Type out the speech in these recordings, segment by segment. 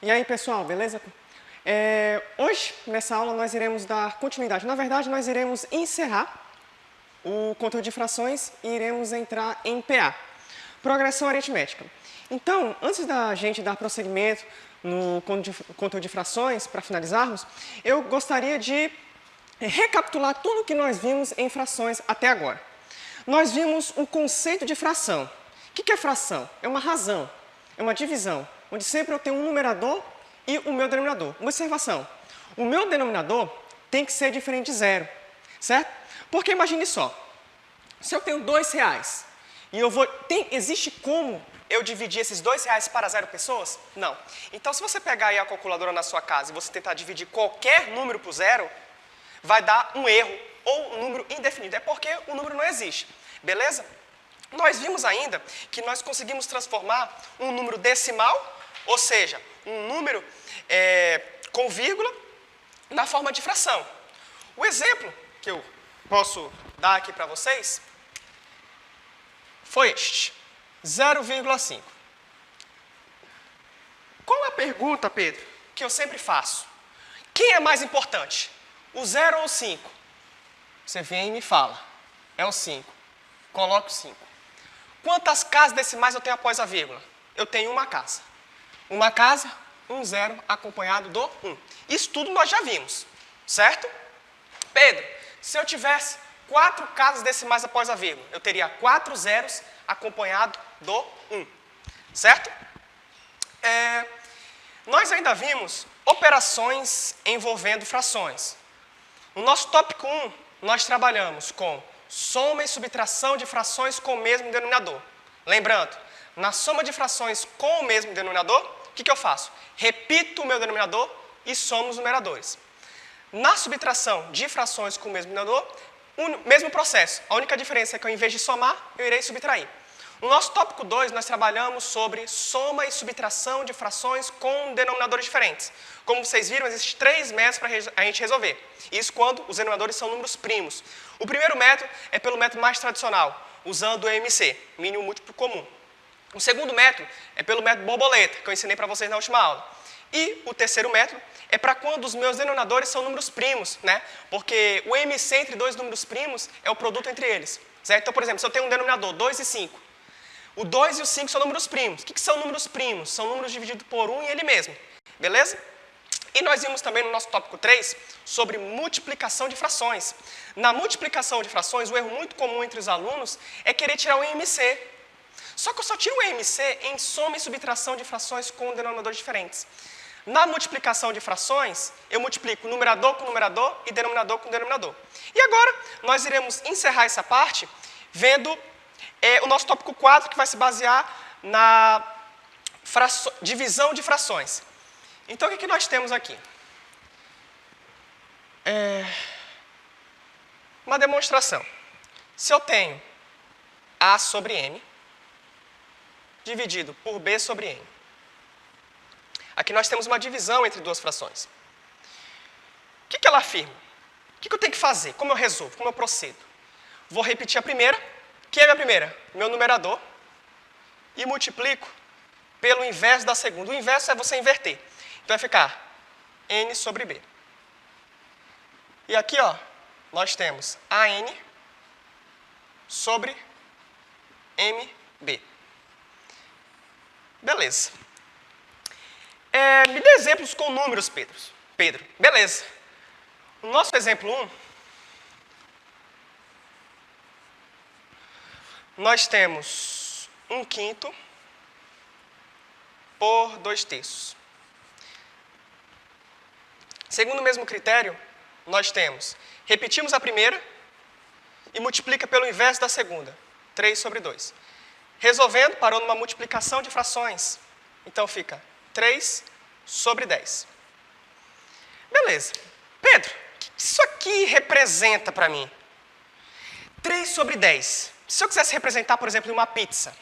E aí, pessoal, beleza? Hoje, nessa aula, nós iremos dar continuidade. Na verdade, nós iremos encerrar o conteúdo de frações e iremos entrar em PA, progressão aritmética. Então, antes da gente dar prosseguimento no conteúdo de frações, para finalizarmos, eu gostaria de recapitular tudo o que nós vimos em frações até agora. Nós vimos o conceito de fração. O que é fração? É uma razão, é uma divisão, onde sempre eu tenho um numerador e o meu denominador. Uma observação, o meu denominador tem que ser diferente de zero, certo? Porque imagine só, se eu tenho R$2 e existe como eu dividir esses R$2 para 0 pessoas? Não. Então, se você pegar aí a calculadora na sua casa e você tentar dividir qualquer número por zero, vai dar um erro ou um número indefinido. É porque o número não existe, beleza? Nós vimos ainda que nós conseguimos transformar um número decimal, ou seja, um número com vírgula, na forma de fração. O exemplo que eu posso dar aqui para vocês foi este, 0,5. Qual é a pergunta, Pedro, que eu sempre faço? Quem é mais importante, o 0 ou o 5? Você vem e me fala, é o 5. Coloque o 5. Quantas casas decimais eu tenho após a vírgula? Eu tenho uma casa. Uma casa, um zero acompanhado do 1. Isso tudo nós já vimos, certo? Pedro, se eu tivesse 4 casas decimais após a vírgula, eu teria 4 zeros acompanhado do 1, certo? Nós ainda vimos operações envolvendo frações. No nosso tópico 1, nós trabalhamos com soma e subtração de frações com o mesmo denominador. Lembrando, na soma de frações com o mesmo denominador, o que eu faço? Repito o meu denominador e somo os numeradores. Na subtração de frações com o mesmo denominador, o mesmo processo. A única diferença é que ao invés de somar, eu irei subtrair. No nosso tópico 2, nós trabalhamos sobre soma e subtração de frações com denominadores diferentes. Como vocês viram, existem 3 métodos para a gente resolver. Isso quando os denominadores são números primos. O primeiro método é pelo método mais tradicional, usando o MC, mínimo múltiplo comum. O segundo método é pelo método borboleta, que eu ensinei para vocês na última aula. E o terceiro método é para quando os meus denominadores são números primos, né? Porque o MC entre dois números primos é o produto entre eles. Certo? Então, por exemplo, se eu tenho um denominador 2 e 5, o 2 e o 5 são números primos. O que são números primos? São números divididos por 1 e ele mesmo. Beleza? E nós vimos também no nosso tópico 3 sobre multiplicação de frações. Na multiplicação de frações, o erro muito comum entre os alunos é querer tirar o MC. Só que eu só tiro o MC em soma e subtração de frações com denominadores diferentes. Na multiplicação de frações, eu multiplico numerador com numerador e denominador com denominador. E agora, nós iremos encerrar essa parte vendo o nosso tópico 4, que vai se basear na divisão de frações. Então, o que nós temos aqui? Uma demonstração. Se eu tenho A sobre M, dividido por B sobre N. Aqui nós temos uma divisão entre duas frações. O que ela afirma? O que eu tenho que fazer? Como eu resolvo? Como eu procedo? Vou repetir a primeira. Que é a minha primeira? Meu numerador. E multiplico pelo inverso da segunda. O inverso é você inverter. Então vai ficar N sobre B. E aqui, ó, nós temos AN sobre MB. Beleza. Me dê exemplos com números, Pedro. Beleza. No nosso exemplo 1, nós temos 1/5 por 2/3. Segundo o mesmo critério, nós temos, repetimos a primeira e multiplica pelo inverso da segunda, 3 sobre 2. Resolvendo, parou numa multiplicação de frações. Então fica 3 sobre 10. Beleza. Pedro, o que isso aqui representa para mim? 3 sobre 10. Se eu quisesse representar, por exemplo, uma pizza,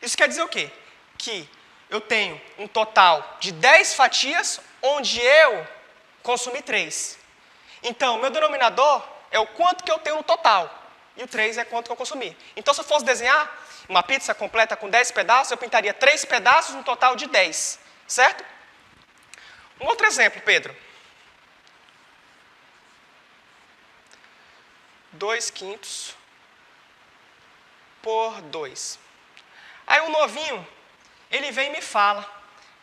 isso quer dizer o quê? Que eu tenho um total de 10 fatias, onde eu consumi 3. Então, meu denominador é o quanto que eu tenho no total. E o 3 é quanto que eu consumi. Então, se eu fosse desenhar uma pizza completa com 10 pedaços, eu pintaria 3 pedaços no total de 10. Certo? Um outro exemplo, Pedro. 2/5 por 2. Aí o novinho, ele vem e me fala,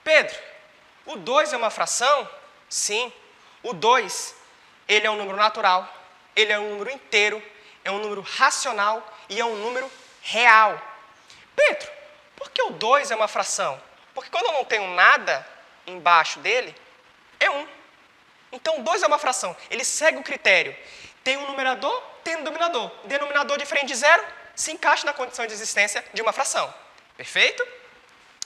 Pedro, o 2 é uma fração? Sim. O 2, ele é um número natural, ele é um número inteiro, é um número racional e é um número real. Pedro, por que o 2 é uma fração? Porque quando eu não tenho nada embaixo dele, é 1. Então, o 2 é uma fração. Ele segue o critério. Tem um numerador, tem um denominador. Denominador diferente de zero, se encaixa na condição de existência de uma fração. Perfeito?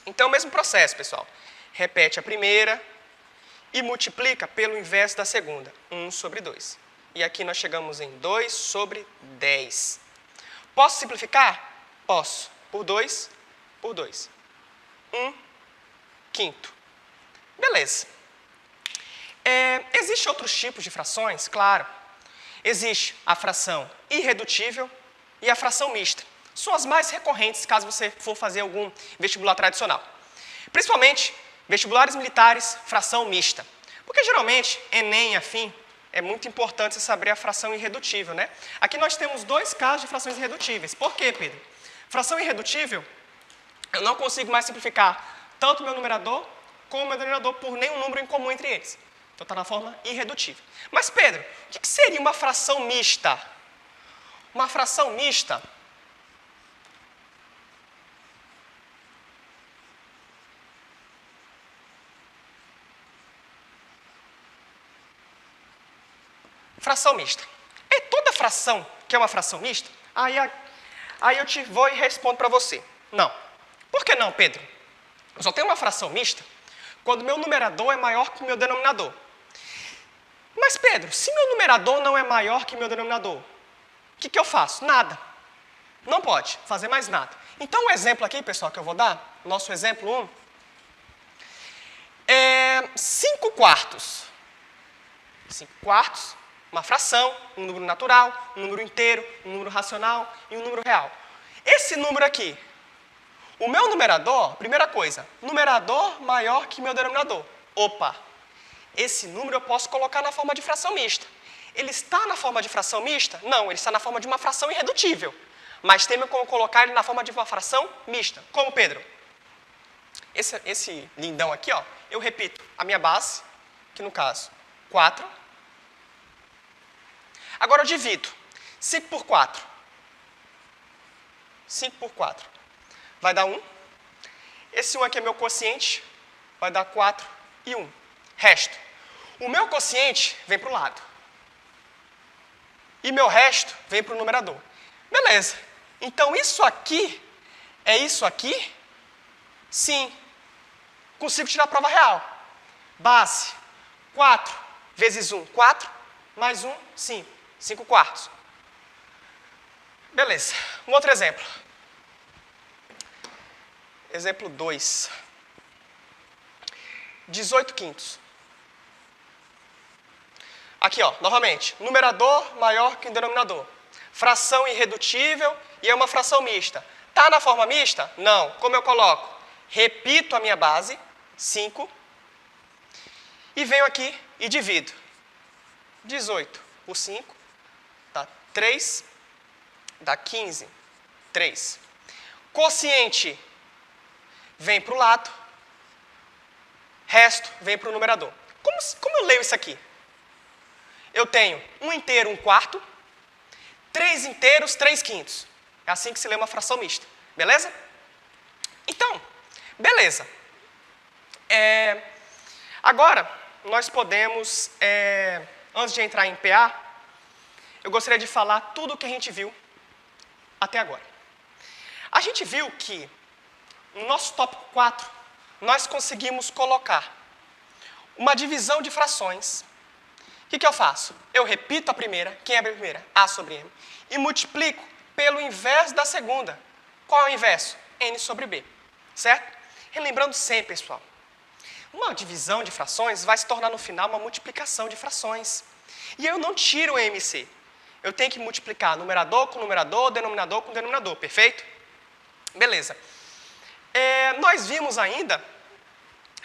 Então, o mesmo processo, pessoal. Repete a primeira e multiplica pelo inverso da segunda. 1 sobre 2. E aqui nós chegamos em 2 sobre 10. Posso simplificar? Posso. Por 2, por 2. 1/5. Beleza. Existem outros tipos de frações? Claro. Existe a fração irredutível e a fração mista. São as mais recorrentes caso você for fazer algum vestibular tradicional. Principalmente vestibulares militares, fração mista. Porque geralmente, Enem e afim, é muito importante você saber a fração irredutível, né? Aqui nós temos 2 casos de frações irredutíveis. Por quê, Pedro? Fração irredutível, eu não consigo mais simplificar tanto o meu numerador como o meu denominador por nenhum número em comum entre eles. Então, está na forma irredutível. Mas, Pedro, o que seria uma fração mista? Uma fração mista fração mista. É toda fração que é uma fração mista? Aí eu te vou e respondo para você. Não. Por que não, Pedro? Eu só tenho uma fração mista quando o meu numerador é maior que o meu denominador. Mas, Pedro, se meu numerador não é maior que meu denominador, o que eu faço? Nada. Não pode fazer mais nada. Então, o exemplo aqui, pessoal, que eu vou dar, nosso exemplo 1, é 5/4. 5/4, uma fração, um número natural, um número inteiro, um número racional e um número real. Esse número aqui, o meu numerador, primeira coisa, numerador maior que meu denominador. Opa! Esse número eu posso colocar na forma de fração mista. Ele está na forma de fração mista? Não, ele está na forma de uma fração irredutível. Mas tem como colocar ele na forma de uma fração mista. Como, Pedro? Esse lindão aqui, ó, eu repito a minha base, que no caso, 4. Agora eu divido 5 por 4. 5 por 4. Vai dar 1. Esse 1 aqui é meu quociente, vai dar 4 e 1. Resto. O meu quociente vem para o lado. E meu resto vem para o numerador. Beleza. Então, isso aqui é isso aqui? Sim. Consigo tirar a prova real. Base. 4 vezes 1, 4. Mais 1, 5. 5/4. Beleza. Um outro exemplo. Exemplo 2. 18/5. Aqui, ó, novamente, numerador maior que o denominador. Fração irredutível e é uma fração mista. Está na forma mista? Não. Como eu coloco? Repito a minha base, 5, e venho aqui e divido. 18 por 5, dá 3, dá 15, 3. Quociente vem para o lado, resto vem para o numerador. Como eu leio isso aqui? Eu tenho 1 inteiro, 1/4, 3 inteiros, 3/5. É assim que se lê uma fração mista. Beleza? Então, beleza. Agora, nós podemos, antes de entrar em PA, eu gostaria de falar tudo o que a gente viu até agora. A gente viu que, no nosso tópico 4, nós conseguimos colocar uma divisão de frações. O que eu faço? Eu repito a primeira, quem é a primeira? A sobre M, e multiplico pelo inverso da segunda. Qual é o inverso? N sobre B, certo? Relembrando sempre, pessoal, uma divisão de frações vai se tornar no final uma multiplicação de frações. E eu não tiro o MC. Eu tenho que multiplicar numerador com numerador, denominador com denominador, perfeito? Beleza. Nós vimos ainda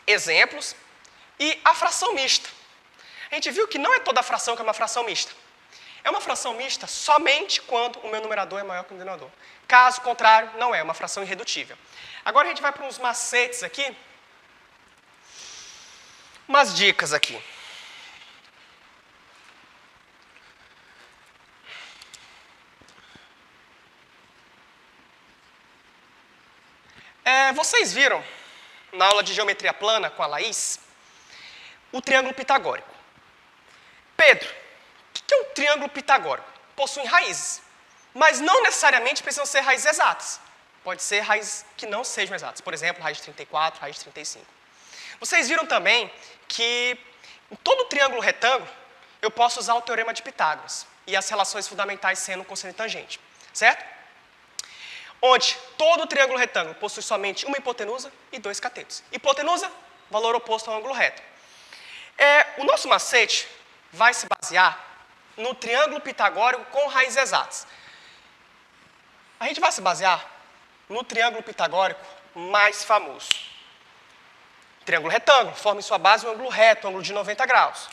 exemplos E a fração mista. A gente viu que não é toda fração que é uma fração mista. É uma fração mista somente quando o meu numerador é maior que o denominador. Caso contrário, não é uma fração irredutível. Agora a gente vai para uns macetes aqui. Umas dicas aqui. Vocês viram, na aula de geometria plana com a Laís, o triângulo pitagórico. Pedro, o que é um triângulo pitagórico? Possui raízes, mas não necessariamente precisam ser raízes exatas. Pode ser raízes que não sejam exatas. Por exemplo, raiz de 34, raiz de 35. Vocês viram também que em todo triângulo retângulo eu posso usar o teorema de Pitágoras e as relações fundamentais seno, cosseno e tangente, certo? Onde todo triângulo retângulo possui somente uma hipotenusa e dois catetos. Hipotenusa, valor oposto ao ângulo reto. O nosso macete vai se basear no triângulo pitagórico com raízes exatas. A gente vai se basear no triângulo pitagórico mais famoso. Triângulo retângulo, forma em sua base um ângulo reto, um ângulo de 90 graus.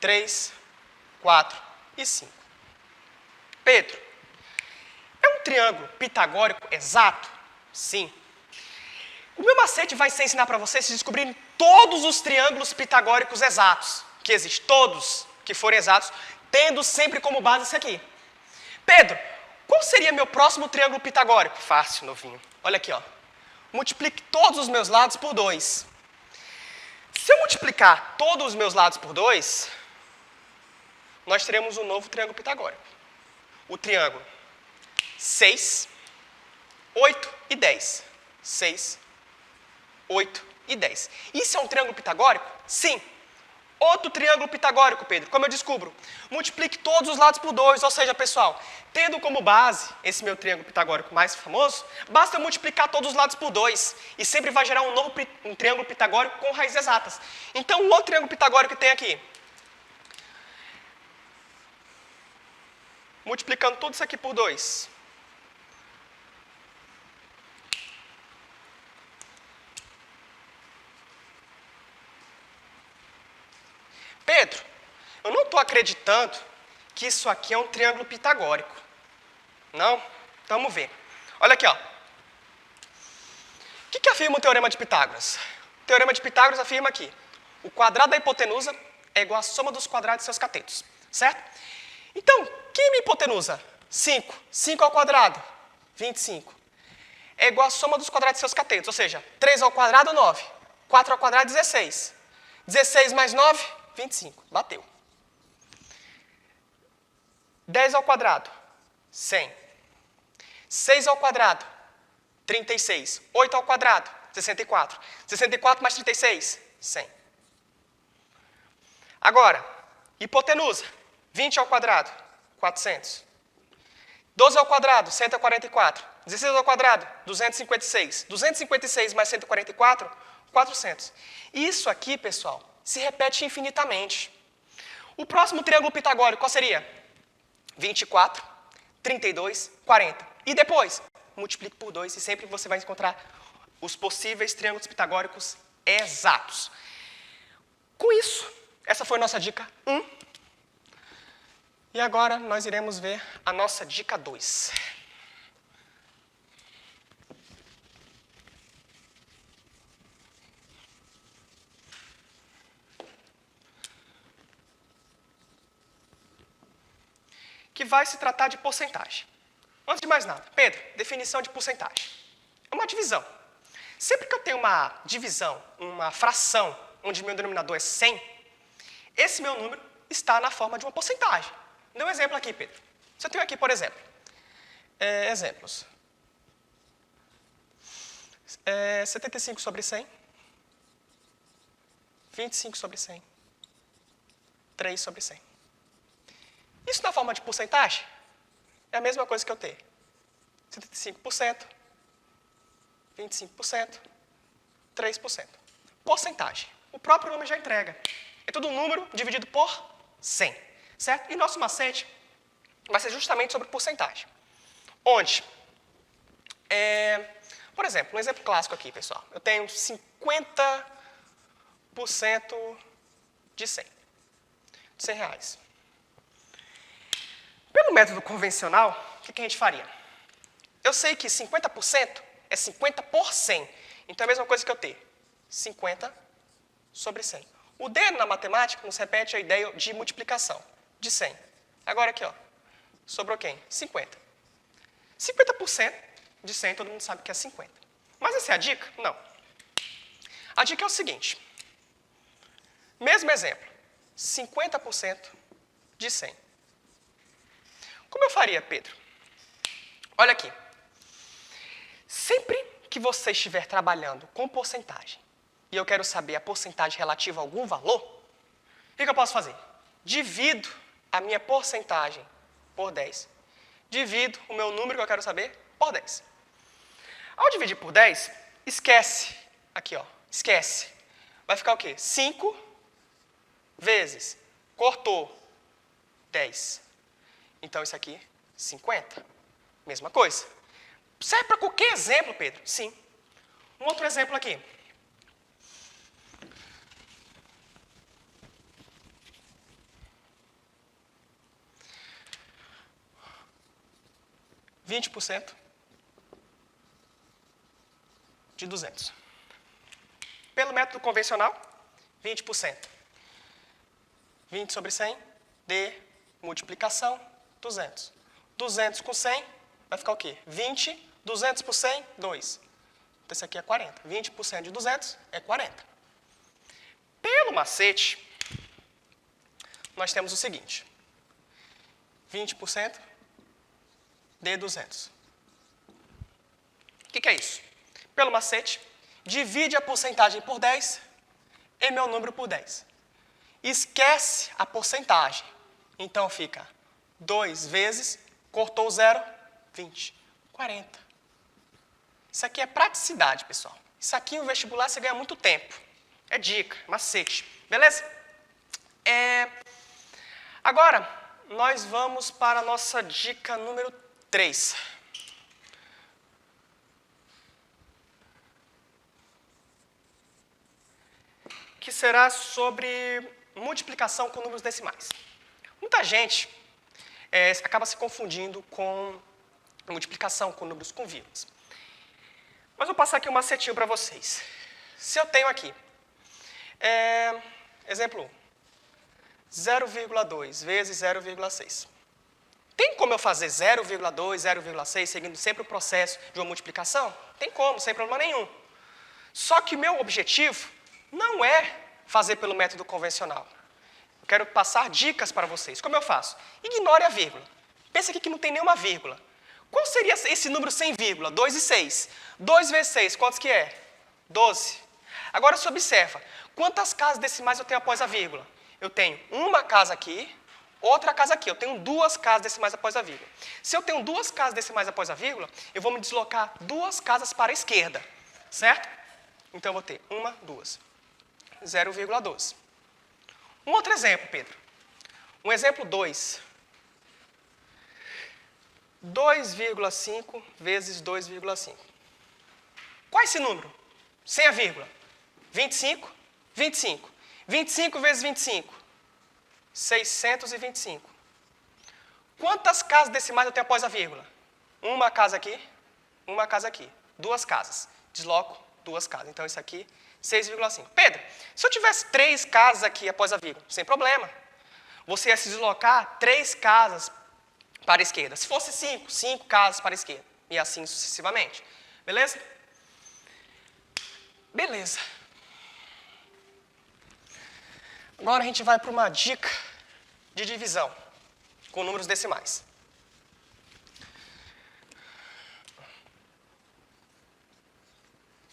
3, 4 e 5. Pedro, é um triângulo pitagórico exato? Sim. O meu macete vai ser ensinar para vocês a descobrirem todos os triângulos pitagóricos exatos que existem, todos que forem exatos, tendo sempre como base esse aqui. Pedro, qual seria meu próximo triângulo pitagórico? Fácil, novinho. Olha aqui, ó. Multiplique todos os meus lados por 2. Se eu multiplicar todos os meus lados por 2, nós teremos um novo triângulo pitagórico. O triângulo 6, 8 e 10. 6, 8 e 10. Isso é um triângulo pitagórico? Sim. Outro triângulo pitagórico, Pedro, como eu descubro? Multiplique todos os lados por 2, ou seja, pessoal, tendo como base esse meu triângulo pitagórico mais famoso, basta eu multiplicar todos os lados por 2 e sempre vai gerar um triângulo pitagórico com raízes exatas. Então, o outro triângulo pitagórico que tem aqui, multiplicando tudo isso aqui por 2. Pedro, eu não estou acreditando que isso aqui é um triângulo pitagórico. Não? Então vamos ver. Olha aqui, ó. O que afirma o teorema de Pitágoras? O teorema de Pitágoras afirma que o quadrado da hipotenusa é igual à soma dos quadrados de seus catetos. Certo? Então, que é minha hipotenusa? 5. 5 ao quadrado, 25. É igual à soma dos quadrados de seus catetos, ou seja, 3 ao quadrado, 9. 4 ao quadrado, 16. 16 mais 9, 25. Bateu. 10 ao quadrado, 100. 6 ao quadrado, 36. 8 ao quadrado, 64. 64 mais 36, 100. Agora, hipotenusa, 20 ao quadrado, 400. 12 ao quadrado, 144. 16 ao quadrado, 256. 256 mais 144, 400. Isso aqui, pessoal, se repete infinitamente. O próximo triângulo pitagórico, qual seria? 24, 32, 40. E depois, multiplique por 2 e sempre você vai encontrar os possíveis triângulos pitagóricos exatos. Com isso, essa foi a nossa dica 1. E agora nós iremos ver a nossa dica 2. Que vai se tratar de porcentagem. Antes de mais nada, Pedro, definição de porcentagem. É uma divisão. Sempre que eu tenho uma divisão, uma fração, onde meu denominador é 100, esse meu número está na forma de uma porcentagem. Dê um exemplo aqui, Pedro. Se eu tenho aqui, por exemplo, exemplos. 75 sobre 100, 25 sobre 100, 3 sobre 100. Isso na forma de porcentagem é a mesma coisa que eu ter 75%, 25%, 3%. Porcentagem. O próprio nome já entrega. É tudo um número dividido por 100. Certo? E nosso macete vai ser justamente sobre porcentagem. Onde, por exemplo, um exemplo clássico aqui, pessoal. Eu tenho 50% de 100. De 100 reais. Pelo método convencional, o que a gente faria? Eu sei que 50% é 50 por 100. Então é a mesma coisa que eu ter 50 sobre 100. O D na matemática nos repete a ideia de multiplicação de 100. Agora aqui, ó, sobrou quem? 50. 50% de 100, todo mundo sabe que é 50. Mas essa é a dica? Não. A dica é o seguinte. Mesmo exemplo. 50% de 100. Como eu faria, Pedro? Olha aqui. Sempre que você estiver trabalhando com porcentagem e eu quero saber a porcentagem relativa a algum valor, o que eu posso fazer? Divido a minha porcentagem por 10. Divido o meu número que eu quero saber por 10. Ao dividir por 10, esquece. Aqui, ó. Esquece. Vai ficar o quê? 5 vezes. Cortou 10. Então, isso aqui, 50. Mesma coisa. Serve para qualquer exemplo, Pedro? Sim. Um outro exemplo aqui. (20% de 200. Pelo método convencional, 20%. 20 sobre 100, D, multiplicação, 200. 200 com 100, vai ficar o quê? 20, 200 por 100, 2. Então, isso aqui é 40. 20% de 200 é 40. Pelo macete, nós temos o seguinte. 20% de 200. O que é isso? Pelo macete, divide a porcentagem por 10 e meu número por 10. Esquece a porcentagem. Então, fica 2 vezes, cortou o 0, 20. 40. Isso aqui é praticidade, pessoal. Isso aqui no vestibular você ganha muito tempo. É dica, macete. Beleza? Agora, nós vamos para a nossa dica número 3. Que será sobre multiplicação com números decimais. Muita gente acaba se confundindo com multiplicação com números com vírgulas. Mas vou passar aqui um macetinho para vocês. Se eu tenho aqui, exemplo 1, 0,2 vezes 0,6. Tem como eu fazer 0,2, 0,6, seguindo sempre o processo de uma multiplicação? Tem como, sem problema nenhum. Só que meu objetivo não é fazer pelo método convencional. Eu quero passar dicas para vocês. Como eu faço? Ignore a vírgula. Pensa aqui que não tem nenhuma vírgula. Qual seria esse número sem vírgula? 2 e 6. 2 vezes 6, quantos que é? 12. Agora você observa, quantas casas decimais eu tenho após a vírgula? Eu tenho uma casa aqui, outra casa aqui. Eu tenho 2 casas decimais após a vírgula. Se eu tenho 2 casas decimais após a vírgula, eu vou me deslocar 2 casas para a esquerda, certo? Então, eu vou ter 1, 2. 0,12. Um outro exemplo, Pedro. Um exemplo 2. 2,5 vezes 2,5. Qual é esse número? Sem a vírgula. 25, 25. 25 vezes 25. 625. Quantas casas decimais eu tenho após a vírgula? Uma casa aqui, uma casa aqui. 2 casas. Desloco 2 casas. Então, isso aqui, 6,5. Pedro, se eu tivesse 3 casas aqui após a vírgula, sem problema. Você ia se deslocar 3 casas para a esquerda. Se fosse 5, 5 casas para a esquerda. E assim sucessivamente. Beleza? Beleza. Agora a gente vai para uma dica de divisão com números decimais.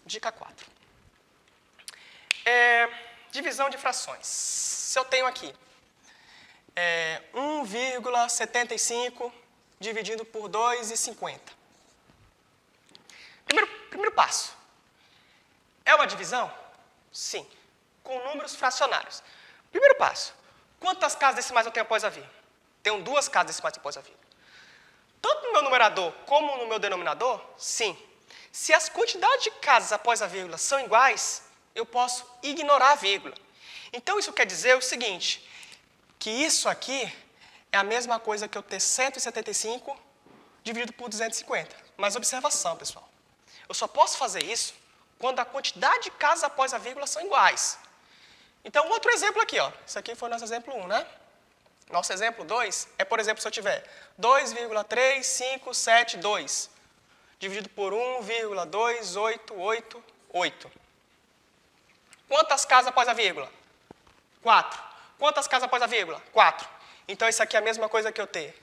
Dica 4. Divisão de frações. Se eu tenho aqui 1,75 dividido por 2,50. Primeiro passo. É uma divisão? Sim. Com números fracionários. Primeiro passo. Quantas casas decimais eu tenho após a vírgula? Tenho 2 casas decimais após a vírgula. Tanto no meu numerador como no meu denominador? Sim. Se as quantidades de casas após a vírgula são iguais, eu posso ignorar a vírgula. Então, isso quer dizer o seguinte, que isso aqui é a mesma coisa que eu ter 175 dividido por 250. Mas observação, pessoal. Eu só posso fazer isso quando a quantidade de casas após a vírgula são iguais. Então, outro exemplo aqui, ó. Isso aqui foi o nosso exemplo 1, né? Nosso exemplo 2 é, por exemplo, se eu tiver 2,3572 dividido por 1,2888. Quantas casas após a vírgula? 4. Quantas casas após a vírgula? 4. Então, isso aqui é a mesma coisa que eu ter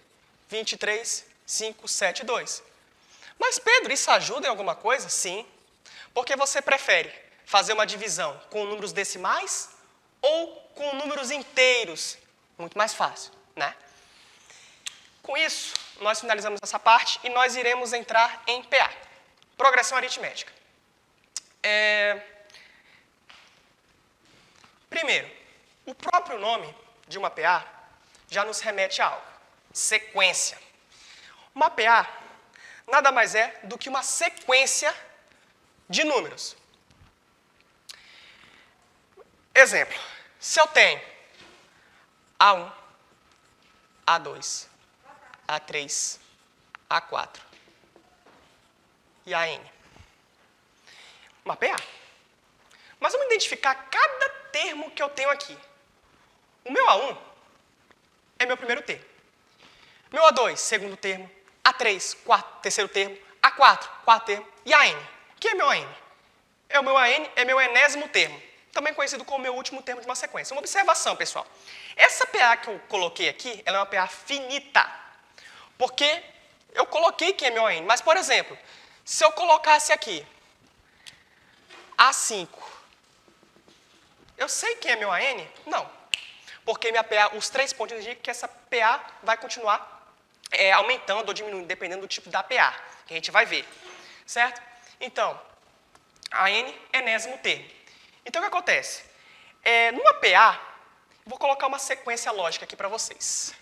23,572. Mas, Pedro, isso ajuda em alguma coisa? Sim. Porque você prefere fazer uma divisão com números decimais ou com números inteiros? Muito mais fácil, né? Com isso, nós finalizamos essa parte e nós iremos entrar em PA, progressão aritmética. Primeiro, o próprio nome de uma PA já nos remete a algo, sequência. Uma PA nada mais é do que uma sequência de números. Exemplo, se eu tenho A1, A2, A3, A4 e AN. Uma PA. Mas vamos identificar cada termo que eu tenho aqui. O meu A1 é meu primeiro termo. Meu A2, segundo termo. A3, terceiro termo. A4, quarto termo. E AN. O que é meu AN? O meu AN é meu enésimo termo, também conhecido como meu último termo de uma sequência. Uma observação, pessoal. Essa PA que eu coloquei aqui, ela é uma PA finita. Porque eu coloquei que é meu AN. Mas, por exemplo, se eu colocasse aqui A5, eu sei quem é meu AN? Não. Porque minha PA, os 3 pontos indicam que essa PA vai continuar aumentando ou diminuindo, dependendo do tipo da PA, que a gente vai ver. Certo? Então, AN, enésimo termo. Então, o que acontece? Numa PA, vou colocar uma sequência lógica aqui para vocês.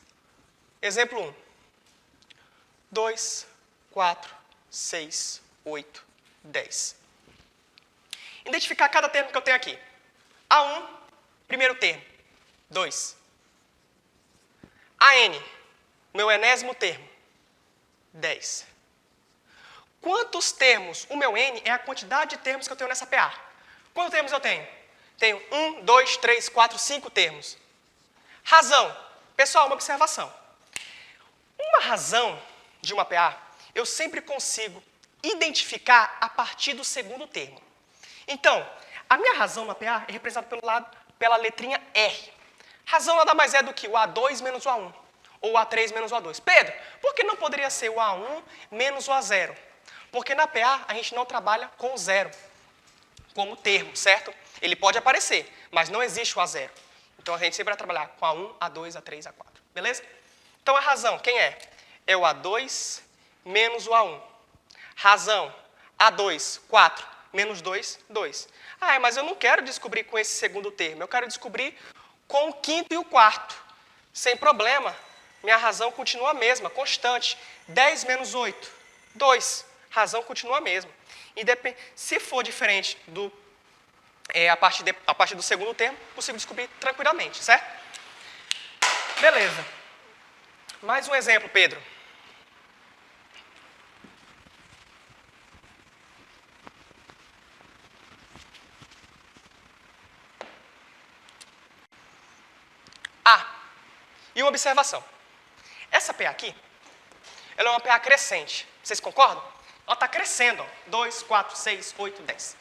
Exemplo 1. 2, 4, 6, 8, 10. Identificar cada termo que eu tenho aqui. A1, primeiro termo. 2. AN, meu enésimo termo. 10. Quantos termos? O meu N é a quantidade de termos que eu tenho nessa PA. Quantos termos eu tenho? Tenho 1, 2, 3, 4, 5 termos. Razão. Pessoal, uma observação. Uma razão de uma PA, eu sempre consigo identificar a partir do segundo termo. Então, a minha razão na PA é representada pela letrinha R. Razão nada mais é do que o A2 menos o A1, ou o A3 menos o A2. Pedro, por que não poderia ser o A1 menos o A0? Porque na PA a gente não trabalha com o zero como termo, certo? Ele pode aparecer, mas não existe o A0. Então a gente sempre vai trabalhar com A1, A2, A3, A4. Beleza? Então a razão, quem é? É o A2 menos o A1. Razão, A2, 4, menos 2, 2. Ah, mas eu não quero descobrir com esse segundo termo, eu quero descobrir com o quinto e o quarto. Sem problema, minha razão continua a mesma, constante. 10 menos 8, 2. Razão continua a mesma. Se for diferente a partir do segundo termo, consigo descobrir tranquilamente, certo? Beleza. Mais um exemplo, Pedro. E uma observação. Essa PA aqui, ela é uma PA crescente. Vocês concordam? Ela está crescendo. 2, 4, 6, 8, 10.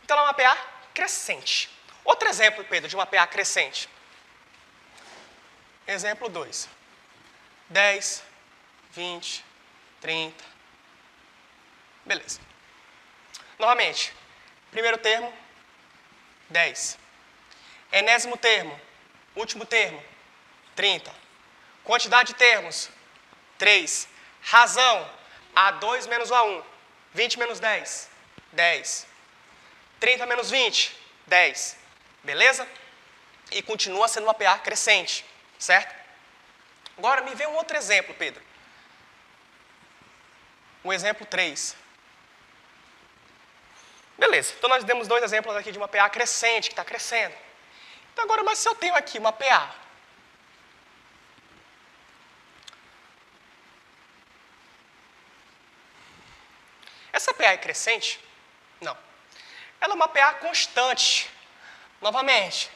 Então, ela é uma PA crescente. Outro exemplo, Pedro, de uma PA crescente. Exemplo 2. 10, 20, 30. Beleza. Novamente, primeiro termo, 10. Enésimo termo, último termo, 30. Quantidade de termos, 3. Razão, A2 menos o A1. 20 menos 10, 10. 30 menos 20, 10. Beleza? E continua sendo uma PA crescente, certo? Agora me vê um outro exemplo, Pedro. O exemplo 3. Beleza, então nós demos 2 exemplos aqui de uma PA crescente, que está crescendo. Então agora, mas se eu tenho aqui uma PA essa PA é crescente? Não. Ela é uma PA constante. Novamente,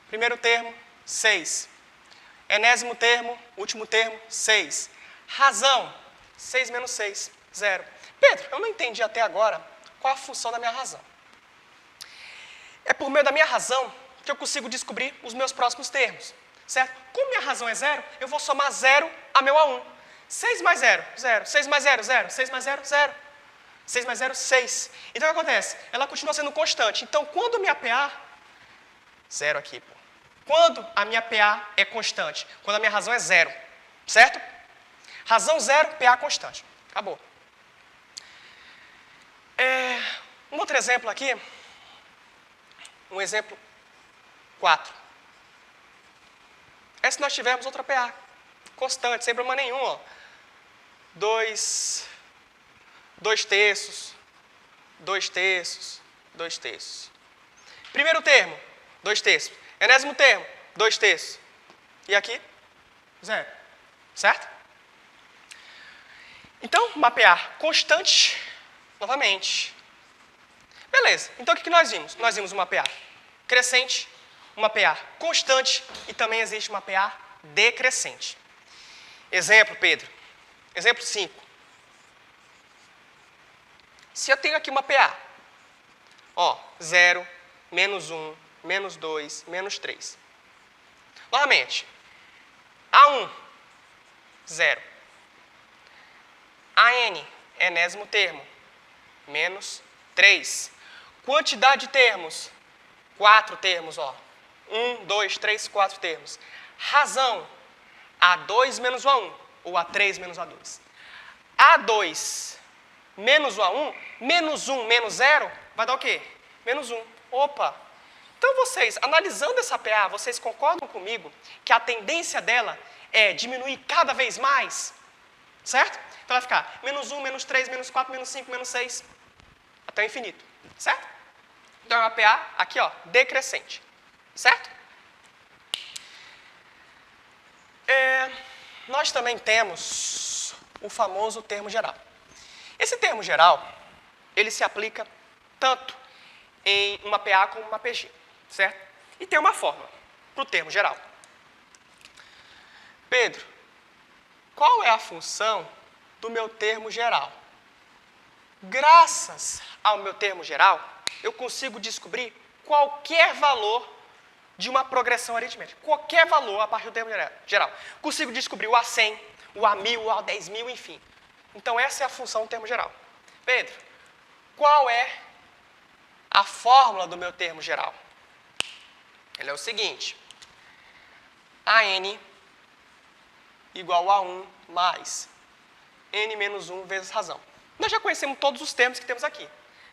primeiro termo, 6. Enésimo termo, último termo, 6. Razão, 6 menos 6, 0. Pedro, eu não entendi até agora qual a função da minha razão. É por meio da minha razão que eu consigo descobrir os meus próximos termos, certo? Como minha razão é 0, eu vou somar 0 a meu A1. 6 mais 0, 0. 6 mais 0, 0. 6 mais 0, 0. 6 mais 0, 6. Então, o que acontece? Ela continua sendo constante. Então, quando minha PA... 0 aqui, pô. Quando a minha PA é constante? Quando a minha razão é 0, certo? Razão 0, PA constante. Acabou. Um outro exemplo aqui. Um exemplo 4. É se nós tivermos outra PA constante, sem problema nenhum. Ó. 2 terços, 2 terços, 2 terços. Primeiro termo, 2 terços. Enésimo termo, 2 terços. E aqui, 0. Certo? Então, mapear constante, novamente. Beleza, então o que nós vimos? Nós vimos uma PA crescente, uma PA constante e também existe uma PA decrescente. Exemplo, Pedro. Exemplo 5. Se eu tenho aqui uma PA, ó, 0, menos 1, menos 2, menos 3. Novamente, A1, 0. AN, enésimo termo, menos 3. Quantidade de termos, 4 termos, ó. 1, 2, 3, 4 termos. Razão, A2 menos o A1, ou A3 menos o A2. A2 menos o A1, menos 1 menos 0, vai dar o quê? Menos 1. Opa! Então vocês, analisando essa PA, vocês concordam comigo que a tendência dela é diminuir cada vez mais? Certo? Então vai ficar menos 1, menos 3, menos 4, menos 5, menos 6, até o infinito. Certo? Então é uma PA aqui, ó, decrescente. Certo? Nós também temos o famoso termo geral. Esse termo geral, ele se aplica tanto em uma PA como uma PG, certo? E tem uma fórmula para o termo geral. Pedro, qual é a função do meu termo geral? Graças ao meu termo geral, eu consigo descobrir qualquer valor de uma progressão aritmética. Qualquer valor a partir do termo geral. Consigo descobrir o A100, o A1000, o A10000, enfim. Então, essa é a função do termo geral. Pedro, qual é a fórmula do meu termo geral? Ele é o seguinte. AN igual a 1 mais N menos 1 vezes razão. Nós já conhecemos todos os termos que temos aqui.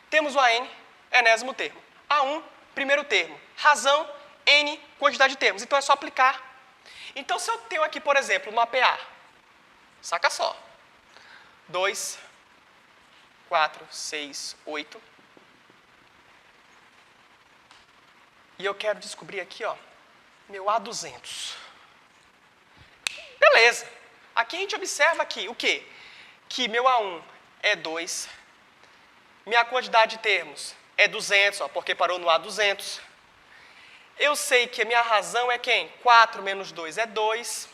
Temos o AN, enésimo termo. A1, primeiro termo. Razão, N, quantidade de termos. Então, é só aplicar. Então, se eu tenho aqui, por exemplo, uma PA, saca só. 2, 4, 6, 8. E eu quero descobrir aqui, ó, meu A200. Beleza. Aqui a gente observa aqui o quê? Que meu A1 é 2. Minha quantidade de termos é 200, ó, porque parou no A200. Eu sei que a minha razão é quem? 4 menos 2 é 2.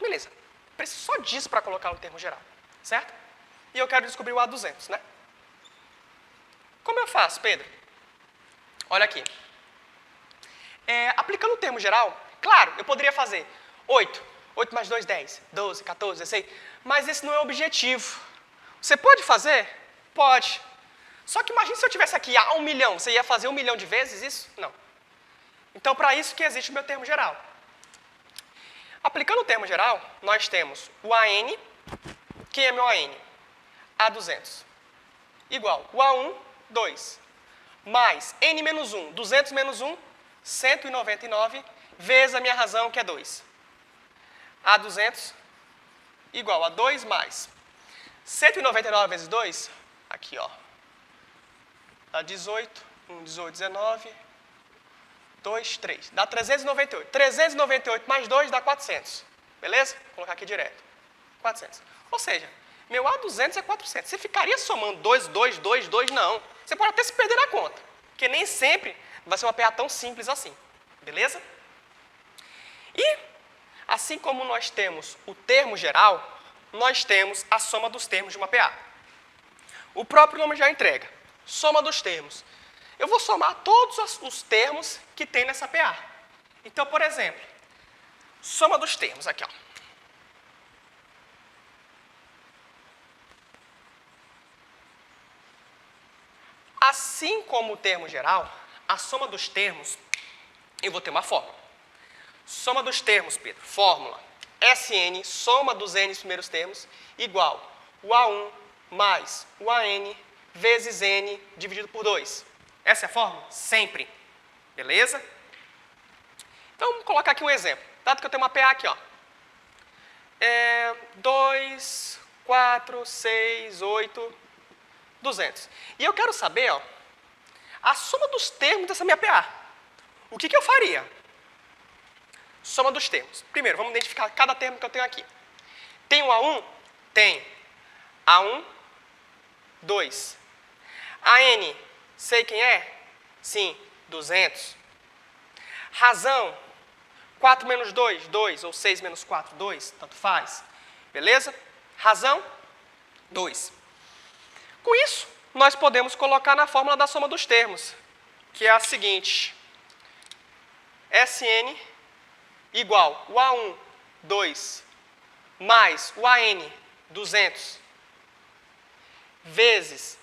Beleza. Preciso só disso para colocar no termo geral, certo? E eu quero descobrir o A200, né? Como eu faço, Pedro? Olha aqui. Aplicando o termo geral, claro, eu poderia fazer 8. 8 mais 2, 10. 12, 14, 16. Mas esse não é o objetivo. Você pode fazer? Pode. Só que imagine se eu tivesse aqui A 1 milhão. Você ia fazer 1 milhão de vezes isso? Não. Então, para isso que existe o meu termo geral. Aplicando o termo geral, nós temos o AN. Quem é meu AN? A200. Igual o A1, 2. Mais N menos 1. 200 menos 1, 199. Vezes a minha razão, que é 2. A200 igual a 2 mais 199 vezes 2, aqui, ó, Dá 18, 1, 18, 19, 2, 3. Dá 398. 398 mais 2 dá 400. Beleza? Vou colocar aqui direto. 400. Ou seja, meu A200 é 400. Você ficaria somando 2, 2, 2, 2? Não. Você pode até se perder na conta. Porque nem sempre vai ser uma PA tão simples assim. Beleza? E, assim como nós temos o termo geral, nós temos a soma dos termos de uma PA. O próprio nome já entrega. Soma dos termos. Eu vou somar todos os termos que tem nessa PA. Então, por exemplo, soma dos termos aqui, ó. Assim como o termo geral, a soma dos termos, eu vou ter uma fórmula. Soma dos termos, Pedro, fórmula. Sn, soma dos n primeiros termos, igual o A1 mais o AN vezes n dividido por 2. Essa é a fórmula? Sempre. Beleza? Então, vamos colocar aqui um exemplo. Dado que eu tenho uma PA aqui, ó. 2, 4, 6, 8, 200. E eu quero saber, ó, a soma dos termos dessa minha PA. O que eu faria? Soma dos termos. Primeiro, vamos identificar cada termo que eu tenho aqui. Tem o A1? Tem. A1, 2. AN, sei quem é? Sim, 200. Razão, 4 menos 2, 2. Ou 6 menos 4, 2. Tanto faz. Beleza? Razão, 2. Com isso, nós podemos colocar na fórmula da soma dos termos, que é a seguinte. Sn igual o A1, 2, mais o AN, 200, vezes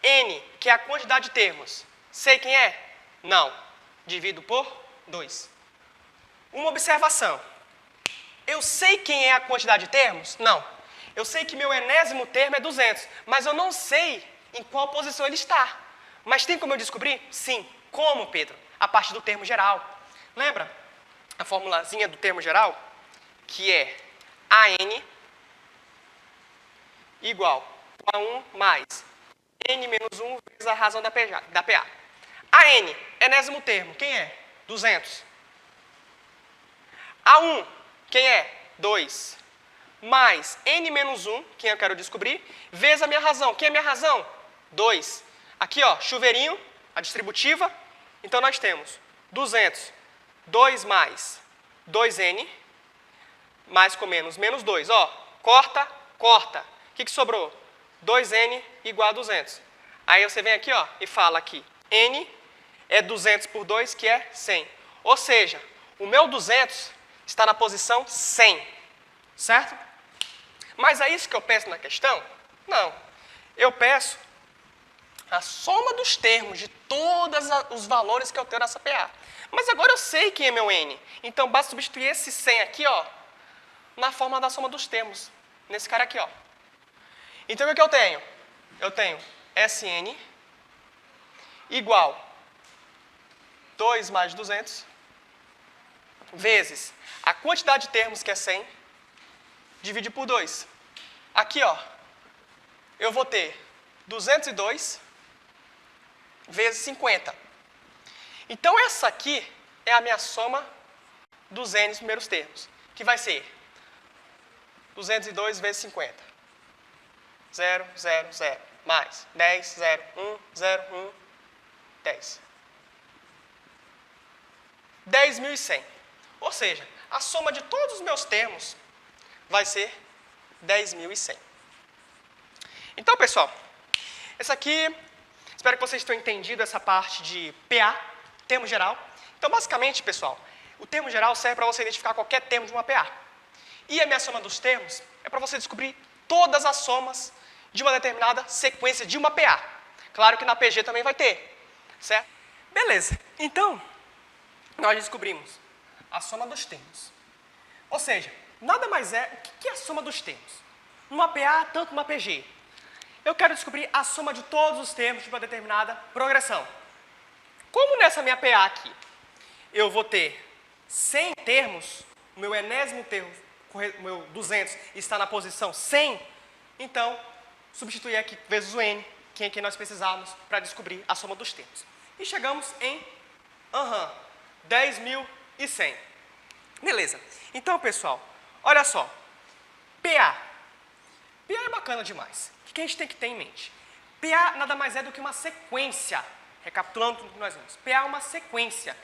N, que é a quantidade de termos. Sei quem é? Não. Divido por 2. Uma observação. Eu sei quem é a quantidade de termos? Não. Eu sei que meu enésimo termo é 200, mas eu não sei em qual posição ele está. Mas tem como eu descobrir? Sim. Como, Pedro? A partir do termo geral. Lembra a formulazinha do termo geral? Que é AN igual a 1 mais N menos 1 vezes a razão da PA. AN, enésimo termo, quem é? 200. A1, quem é? 2. Mais N menos 1, quem eu quero descobrir, vezes a minha razão. Quem é a minha razão? 2. Aqui, ó, chuveirinho, a distributiva. Então, nós temos 200. 2 mais 2N, mais com menos, menos 2. Ó, corta, corta. O que sobrou? 2N igual a 200. Aí você vem aqui, ó, e fala que N é 200 por 2, que é 100. Ou seja, o meu 200 está na posição 100. Certo? Mas é isso que eu peço na questão? Não. Eu peço a soma dos termos de todos os valores que eu tenho nessa PA. Mas agora eu sei quem é meu N. Então, basta substituir esse 100 aqui, ó, na forma da soma dos termos. Nesse cara aqui, ó. Então, o que eu tenho? Eu tenho Sn igual 2 mais 200 vezes a quantidade de termos, que é 100, dividir por 2. Aqui, ó, eu vou ter 202 vezes 50. Então, essa aqui é a minha soma dos N primeiros termos, que vai ser 202 vezes 50. 0, 0, 0, mais 10, 0, 1, 0, 1, 10. 10.100. Ou seja, a soma de todos os meus termos vai ser 10.100. Então, pessoal, essa aqui, espero que vocês tenham entendido essa parte de PA, termo geral. Então, basicamente, pessoal, o termo geral serve para você identificar qualquer termo de uma PA. E a minha soma dos termos é para você descobrir todas as somas de uma determinada sequência de uma PA. Claro que na PG também vai ter, certo? Beleza. Então, nós descobrimos a soma dos termos. Ou seja, nada mais é... O que é a soma dos termos? Numa PA, tanto numa PG. Eu quero descobrir a soma de todos os termos de uma determinada progressão. Como nessa minha PA aqui, eu vou ter 100 termos, o meu enésimo termo, o meu 200, está na posição 100, então, substituir aqui vezes o N, que nós precisávamos para descobrir a soma dos termos. E chegamos em 10.100. Beleza. Então, pessoal, olha só. PA. PA é bacana demais. O que a gente tem que ter em mente? PA nada mais é do que uma sequência. Recapitulando tudo que nós vimos. PA é uma sequência,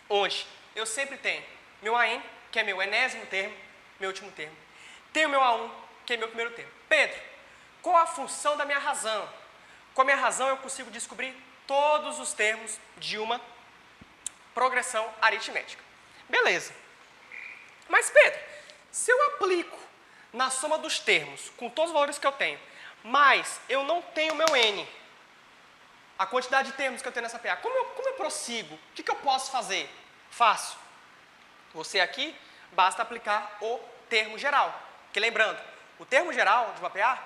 onde eu sempre tenho meu AN, que é meu enésimo termo, meu último termo. Tenho meu A1, que é meu primeiro termo. Pedro, qual a função da minha razão? Com a minha razão eu consigo descobrir todos os termos de uma progressão aritmética. Beleza. Mas, Pedro, se eu aplico na soma dos termos, com todos os valores que eu tenho, mas eu não tenho meu N, a quantidade de termos que eu tenho nessa PA, como eu prossigo? O que eu posso fazer? Fácil. Você aqui, basta aplicar o termo geral. Que lembrando, o termo geral de uma PA,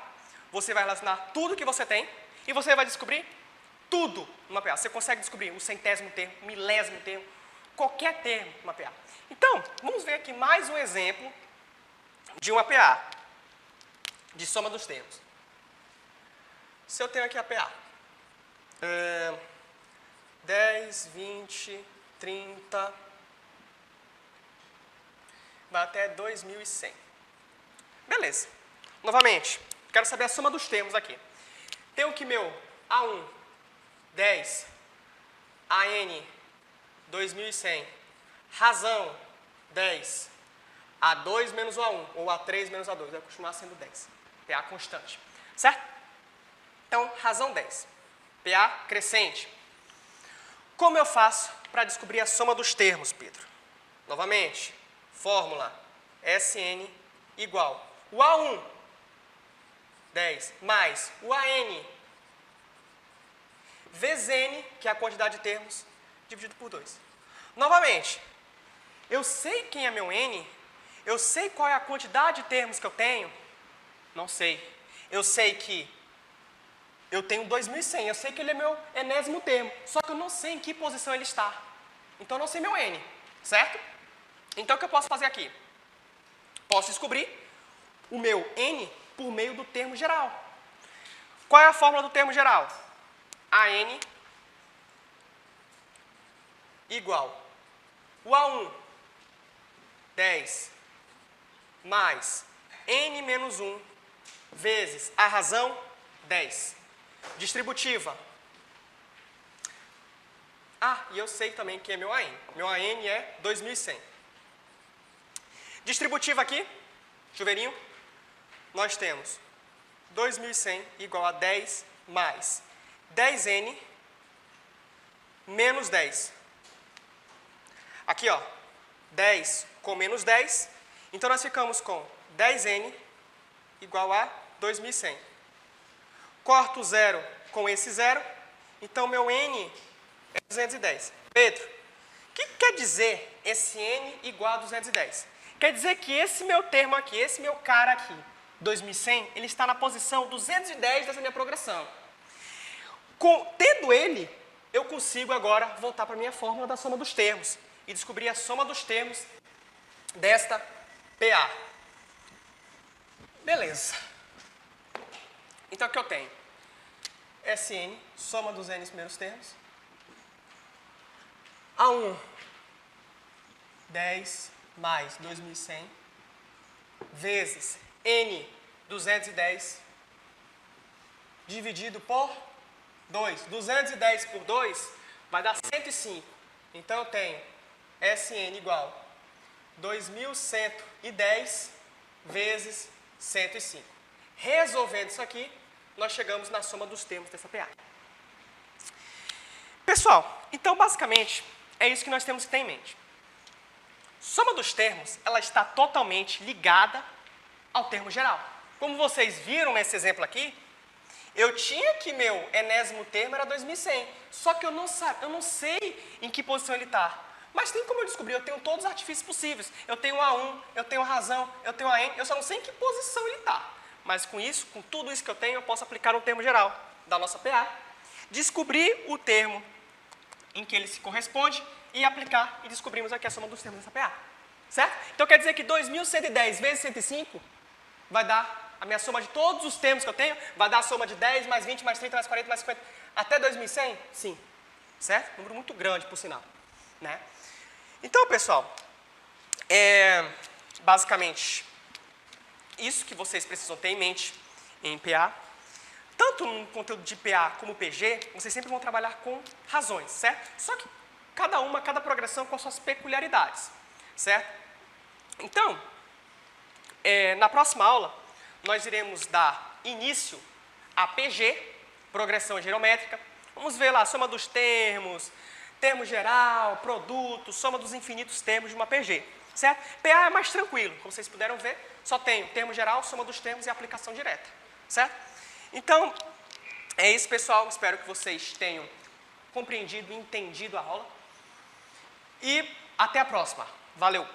você vai relacionar tudo que você tem e você vai descobrir tudo numa PA. Você consegue descobrir o centésimo termo, o milésimo termo, qualquer termo numa PA. Então, vamos ver aqui mais um exemplo de uma PA, de soma dos termos. Se eu tenho aqui a PA, 10, 20, 30, vai até 2.100. Beleza. Novamente, quero saber a soma dos termos aqui. Tenho que meu A1, 10, AN, 2.100, razão, 10, A2 menos o A1, ou A3 menos A2, vai continuar sendo 10. PA constante. Certo? Então, razão 10. PA crescente. Como eu faço para descobrir a soma dos termos, Pedro? Novamente, fórmula SN igual o A1, 10, mais o AN, vezes N, que é a quantidade de termos, dividido por 2. Novamente, eu sei quem é meu N, eu sei qual é a quantidade de termos que eu tenho? Não sei. Eu sei que eu tenho 2.100, eu sei que ele é meu enésimo termo, só que eu não sei em que posição ele está. Então, eu não sei meu N, certo? Então, o que eu posso fazer aqui? Posso descobrir o meu N por meio do termo geral. Qual é a fórmula do termo geral? AN igual o A1, 10, mais N menos 1, vezes a razão, 10. Distributiva. E eu sei também que é meu AN. Meu AN é 2.100. Distributiva aqui, chuveirinho, nós temos 2.100 igual a 10 mais 10N menos 10. Aqui, ó, 10 com menos 10. Então, nós ficamos com 10N igual a 2.100. Corto o zero com esse zero. Então, meu N é 210. Pedro, o que quer dizer esse N igual a 210? Quer dizer que esse meu termo aqui, esse meu cara aqui, 2.100, ele está na posição 210 dessa minha progressão. Tendo ele, eu consigo agora voltar para a minha fórmula da soma dos termos e descobrir a soma dos termos desta PA. Beleza. Então, o que eu tenho? SN, soma dos N primeiros termos. A1, 10 mais 2.100, vezes N, 210, dividido por 2. 210 por 2 vai dar 105. Então, eu tenho SN igual 2.110 vezes 105. Resolvendo isso aqui, nós chegamos na soma dos termos dessa PA. Pessoal, então, basicamente, é isso que nós temos que ter em mente. Soma dos termos, ela está totalmente ligada ao termo geral. Como vocês viram nesse exemplo aqui, eu tinha que meu enésimo termo era 2.100, só que eu não sei em que posição ele está. Mas tem como eu descobrir, eu tenho todos os artifícios possíveis. Eu tenho A1, eu tenho a razão, eu tenho a N, eu só não sei em que posição ele está. Mas com isso, com tudo isso que eu tenho, eu posso aplicar no termo geral da nossa PA, descobrir o termo em que ele se corresponde e aplicar e descobrimos aqui a soma dos termos dessa PA. Certo? Então quer dizer que 2.110 vezes 105 vai dar a minha soma de todos os termos que eu tenho vai dar a soma de 10 mais 20 mais 30 mais 40 mais 50 até 2100? Sim. Certo? Número muito grande, por sinal. Né? Então, pessoal, basicamente isso que vocês precisam ter em mente em PA. Tanto no conteúdo de PA como PG, vocês sempre vão trabalhar com razões, certo? Só que cada progressão com suas peculiaridades, certo? Então, na próxima aula, nós iremos dar início a PG, progressão geométrica. Vamos ver lá a soma dos termos, termo geral, produto, soma dos infinitos termos de uma PG, certo? PA é mais tranquilo, como vocês puderam ver, só tem o termo geral, soma dos termos e aplicação direta, certo? Então, é isso, pessoal. Espero que vocês tenham compreendido e entendido a aula. E até a próxima. Valeu!